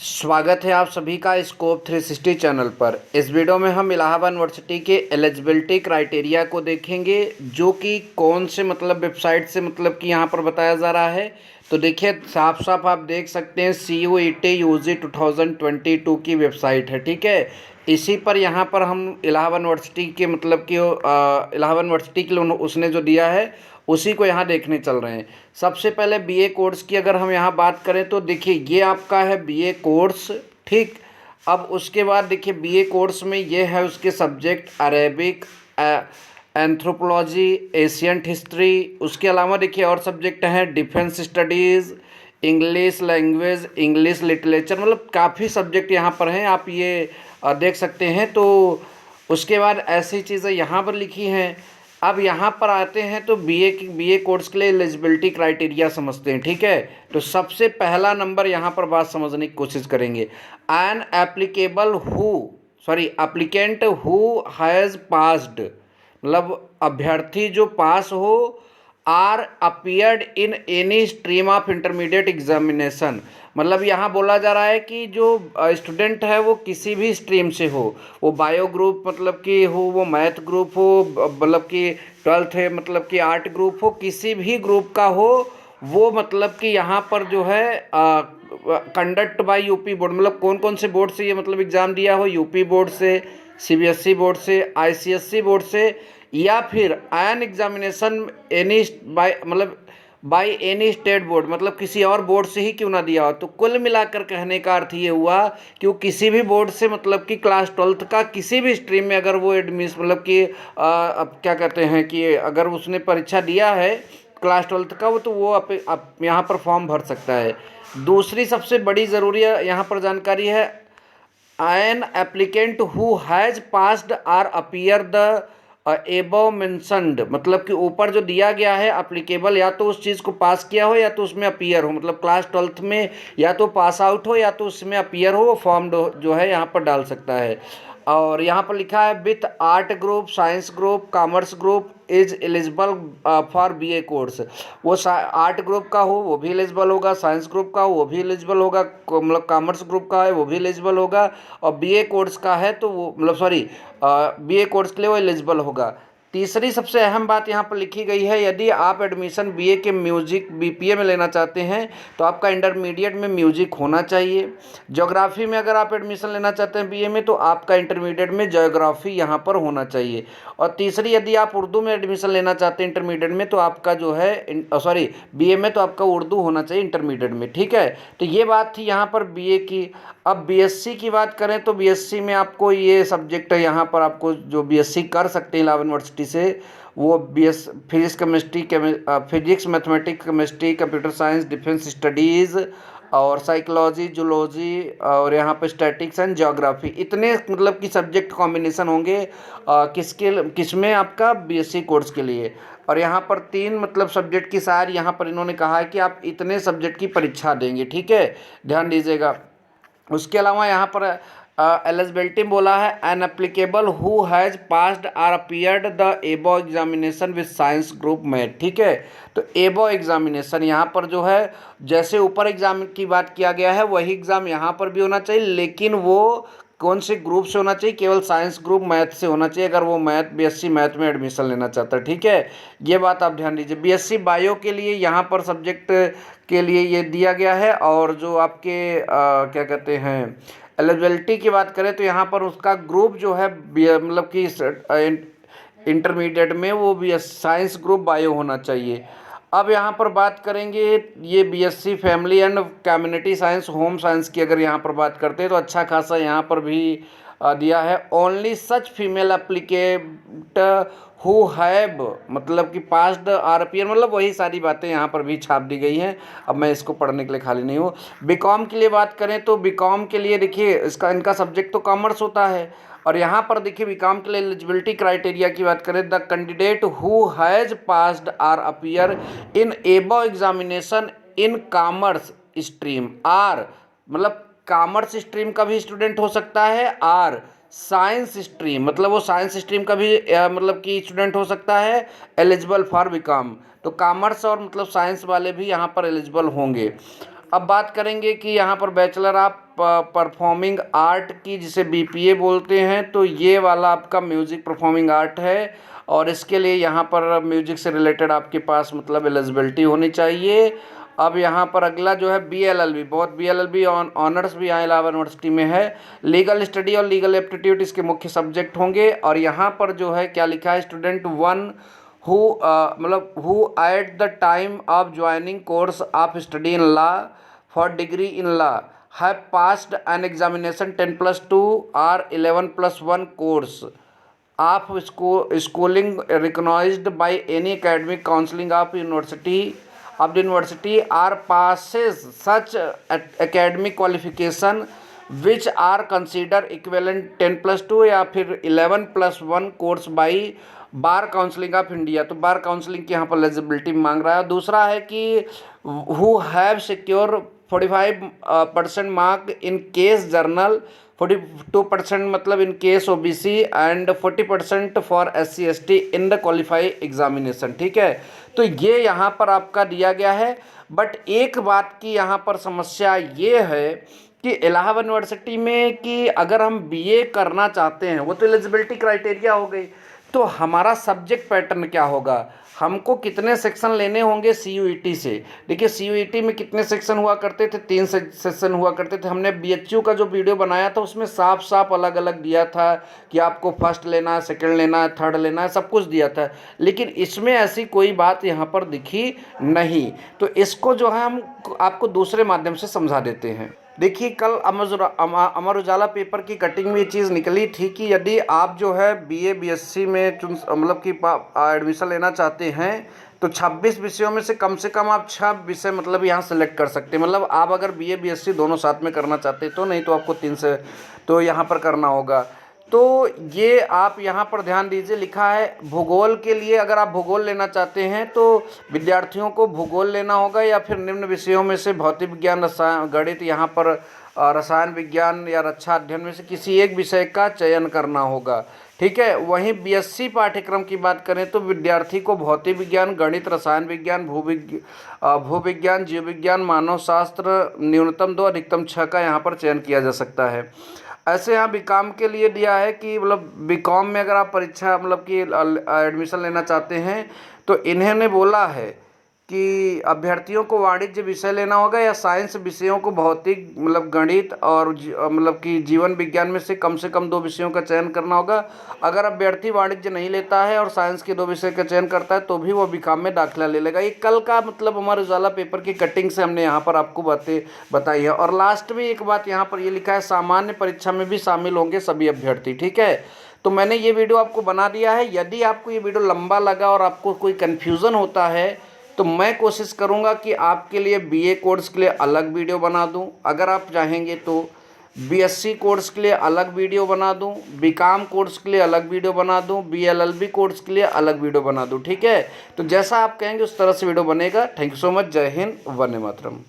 स्वागत है आप सभी का स्कोप 360 चैनल पर। इस वीडियो में हम इलाहाबाद यूनिवर्सिटी के एलिजिबिलिटी क्राइटेरिया को देखेंगे, जो कि कौन से वेबसाइट से कि यहाँ पर बताया जा रहा है। तो देखिए, साफ साफ आप देख सकते हैं CUET UG 2022 की वेबसाइट है, ठीक है। इसी पर यहाँ पर हम इलाहाबाद यूनिवर्सिटी के इलाहाबाद यूनिवर्सिटी के लिए उसने जो दिया है उसी को यहाँ देखने चल रहे हैं। सबसे पहले बीए कोर्स की अगर हम यहाँ बात करें तो देखिए, ये आपका है बीए कोर्स, ठीक। अब उसके बाद देखिए, बीए कोर्स में ये है उसके subject Arabic, anthropology, ancient history. उसके अलावा देखिए और सब्जेक्ट हैं defence studies, English language, English literature, काफ़ी सब्जेक्ट यहाँ पर हैं, आप ये देख सकते हैं। तो उसके बाद ऐसी चीज़ें यहाँ पर लिखी हैं। अब यहाँ पर आते हैं तो बीए कोर्स के लिए एलिजिबिलिटी क्राइटेरिया समझते हैं, ठीक है। तो सबसे पहला नंबर यहाँ पर बात समझने की कोशिश करेंगे। An applicant who has passed, अभ्यर्थी जो पास हो, or appeared in any stream of intermediate examination. यहाँ बोला जा रहा है कि जो स्टूडेंट है वो किसी भी स्ट्रीम से हो, वो बायो ग्रुप कि हो, वो मैथ ग्रुप हो, कि ट्वेल्थ है कि आर्ट ग्रुप हो, किसी भी ग्रुप का हो, वो कि यहाँ पर जो है कंडक्ट बाय यूपी बोर्ड, कौन कौन से बोर्ड से ये एग्ज़ाम दिया हो, यूपी बोर्ड से, CBSE बोर्ड से, ICSE बोर्ड से, या फिर an examination any by any state board, किसी और बोर्ड से ही क्यों ना दिया हो। तो कुल मिलाकर कहने का अर्थ ये हुआ कि वो किसी भी बोर्ड से कि क्लास 12th का किसी भी स्ट्रीम में अगर वो एडमिशन कि अब क्या कहते हैं कि अगर उसने परीक्षा दिया है क्लास 12th का, तो वो आप यहाँ पर फॉर्म भर सकता है। दूसरी सबसे बड़ी ज़रूरी यहाँ पर जानकारी है, an applicant who has passed or appear the above mentioned, कि ऊपर जो दिया गया है एप्लीकेबल, या तो उस चीज़ को पास किया हो या तो उसमें अपीयर हो, क्लास 12th में या तो पास आउट हो या तो उसमें अपीयर हो, वो फॉर्म जो है यहाँ पर डाल सकता है। और यहाँ पर लिखा है with art group, science group, commerce group is eligible for BA course. वो आर्ट ग्रुप का हो वो भी एलिजिबल होगा, साइंस ग्रुप का हो वो भी एलिजिबल होगा, कॉमर्स ग्रुप का है वो भी एलिजिबल होगा, और बीए कोर्स का है तो वो बीए कोर्स के लिए वो एलिजिबल होगा। तीसरी सबसे अहम बात यहाँ पर लिखी गई है, यदि आप एडमिशन बीए के म्यूजिक BPA में लेना चाहते हैं तो आपका इंटरमीडिएट में म्यूजिक होना चाहिए। ज्योग्राफी में अगर आप एडमिशन लेना चाहते हैं बीए में तो आपका इंटरमीडिएट में ज्योग्राफी यहाँ पर होना चाहिए। और तीसरी, यदि आप उर्दू में एडमिशन लेना चाहते हैं इंटरमीडिएट में तो आपका जो है बीए में तो आपका उर्दू होना चाहिए इंटरमीडिएट में, ठीक है। तो ये बात थी यहाँ पर बीए की। अब BSc की बात करें तो BSc में आपको ये सब्जेक्ट है, यहाँ पर आपको जो BSc कर सकते हैं इलाहाबाद यूनिवर्सिटी से, वो physics, mathematics, chemistry, computer science, defence studies और साइकोलॉजी, जूलॉजी और यहाँ पर स्टैटिक्स एंड ज्योग्राफी, इतने कि सब्जेक्ट कॉम्बिनेशन होंगे किसमें आपका BSc कोर्स के लिए। और यहाँ पर 3 सब्जेक्ट की सार यहाँ पर इन्होंने कहा है कि आप इतने सब्जेक्ट की परीक्षा देंगे, ठीक है, ध्यान दीजिएगा। उसके अलावा यहाँ पर एलिजिबिलिटी बोला है, an applicable who has passed or appeared the above examination with science group math, ठीक है। तो एबो एग्जामिनेशन यहाँ पर जो है, जैसे ऊपर एग्जाम की बात किया गया है वही एग्ज़ाम यहाँ पर भी होना चाहिए, लेकिन वो कौन से ग्रुप से होना चाहिए, केवल साइंस ग्रुप मैथ से होना चाहिए, अगर वो BSc मैथ में एडमिशन लेना चाहता है, ठीक है। ये बात आप ध्यान दीजिए। BSc बायो के लिए यहाँ पर सब्जेक्ट के लिए ये दिया गया है। और जो आपके क्या कहते हैं एलिजिबिलिटी की बात करें तो यहाँ पर उसका ग्रुप जो है कि इंटरमीडिएट में वो भी साइंस ग्रुप बायो होना चाहिए। अब यहाँ पर बात करेंगे ये BSc family and community science, home science की अगर यहाँ पर बात करते हैं तो अच्छा खासा यहाँ पर भी दिया है। Only such female applicant who have कि पास्ड RPR, वही सारी बातें यहाँ पर भी छाप दी गई हैं। अब मैं इसको पढ़ने के लिए खाली नहीं हूँ। बीकॉम के लिए बात करें तो बीकॉम के लिए देखिए इनका सब्जेक्ट तो कॉमर्स होता है। और यहाँ पर देखिए बीकॉम के लिए एलिजिबिलिटी क्राइटेरिया की बात करें, the candidate who has passed or appear in above examination in commerce stream, or commerce stream का भी स्टूडेंट हो सकता है, आर साइंस स्ट्रीम वो साइंस स्ट्रीम का भी कि स्टूडेंट हो सकता है, एलिजिबल फॉर बीकॉम। तो कॉमर्स और साइंस वाले भी यहाँ पर एलिजिबल होंगे। अब बात करेंगे कि यहाँ पर बैचलर ऑफ परफॉर्मिंग आर्ट की, जिसे बीपीए बोलते हैं, तो ये वाला आपका म्यूज़िक परफॉर्मिंग आर्ट है और इसके लिए यहाँ पर म्यूज़िक से रिलेटेड आपके पास मतलब एलिजिबिलिटी होनी चाहिए। अब यहाँ पर अगला जो है बीएलएलबी, बहुत बीएलएलबी ऑनर्स भी यहाँ इलाहाबाद यूनिवर्सिटी में है। लीगल स्टडी और लीगल एप्टीट्यूड इसके मुख्य सब्जेक्ट होंगे। और यहाँ पर जो है क्या लिखा है, student one who who at the time of joining course of study in law for degree in law have passed an examination 10+2 और 11+1 course of schooling recognized by any academic counseling of the university or passes such academic qualification which are considered equivalent 10+2 या फिर 11+1 course by bar counselling of India. तो बार counselling की यहाँ पर eligibility मांग रहा है। दूसरा है कि who have secure 45% mark in case journal, 42% मतलब in case OBC and 40% for SC/ST in the qualify examination. ठीक है, तो ये यहाँ पर आपका दिया गया है। बट एक बात की यहाँ पर समस्या ये है कि इलाहाबाद यूनिवर्सिटी में कि अगर हम बीए करना चाहते हैं, वो तो एलिजिबिलिटी क्राइटेरिया हो गई, तो हमारा सब्जेक्ट पैटर्न क्या होगा, हमको कितने सेक्शन लेने होंगे CUET से। देखिए CUET में कितने सेक्शन हुआ करते थे, 3 सेक्शन हुआ करते थे। हमने BHU का जो वीडियो बनाया था उसमें साफ साफ अलग अलग दिया था कि आपको फर्स्ट लेना है, सेकंड लेना है, थर्ड लेना है, सब कुछ दिया था। लेकिन इसमें ऐसी कोई बात यहाँ पर दिखी नहीं, तो इसको जो है हम आपको दूसरे माध्यम से समझा देते हैं। देखिए कल अमर उजाला पेपर की कटिंग में ये चीज़ निकली थी कि यदि आप जो है BA BSc में मतलब कि एडमिशन लेना चाहते हैं तो 26 विषयों में से कम आप 6 विषय मतलब यहाँ सेलेक्ट कर सकते हैं। मतलब आप अगर BA BSc दोनों साथ में करना चाहते हैं तो, नहीं तो आपको 3 से तो यहाँ पर करना होगा। तो ये आप यहाँ पर ध्यान दीजिए, लिखा है भूगोल के लिए, अगर आप भूगोल लेना चाहते हैं तो विद्यार्थियों को भूगोल लेना होगा या फिर निम्न विषयों में से भौतिक विज्ञान, रसायन, गणित, यहाँ पर रसायन विज्ञान या रक्षा अध्ययन में से किसी एक विषय का चयन करना होगा। ठीक है, वहीं BSc पाठ्यक्रम की बात करें तो विद्यार्थी को भौतिक विज्ञान, गणित, रसायन विज्ञान, भूविज्ञान, जीव विज्ञान, मानव शास्त्र न्यूनतम 2 अधिकतम 6 का यहाँ पर चयन किया जा सकता है। ऐसे यहाँ बीकॉम के लिए दिया है कि मतलब बीकॉम में अगर आप परीक्षा मतलब कि एडमिशन लेना चाहते हैं तो इन्होंने बोला है कि अभ्यर्थियों को वाणिज्य विषय लेना होगा या साइंस विषयों को भौतिक मतलब गणित और मतलब कि जीवन विज्ञान में से कम 2 विषयों का चयन करना होगा। अगर अभ्यर्थी वाणिज्य नहीं लेता है और साइंस के 2 विषय का चयन करता है तो भी वो बीकॉम में दाखिला ले लेगा। ये कल का मतलब हमारे उजाला पेपर की कटिंग से हमने यहाँ पर आपको बातें बताई है। और लास्ट में एक बात यहाँ पर ये लिखा है, सामान्य परीक्षा में भी शामिल होंगे सभी अभ्यर्थी। ठीक है, तो मैंने ये वीडियो आपको बना दिया है। यदि आपको ये वीडियो लंबा लगा और आपको कोई कन्फ्यूज़न होता है तो मैं कोशिश करूंगा कि आपके लिए BA कोर्स के लिए अलग वीडियो बना दूं। अगर आप चाहेंगे तो BSc कोर्स के लिए अलग वीडियो बना दूं, BCom कोर्स के लिए अलग वीडियो बना दूं, BLLB कोर्स के लिए अलग वीडियो बना दूं। ठीक है, तो जैसा आप कहेंगे उस तरह से वीडियो बनेगा। Thank you so much. जय हिंद, वंदे मातरम।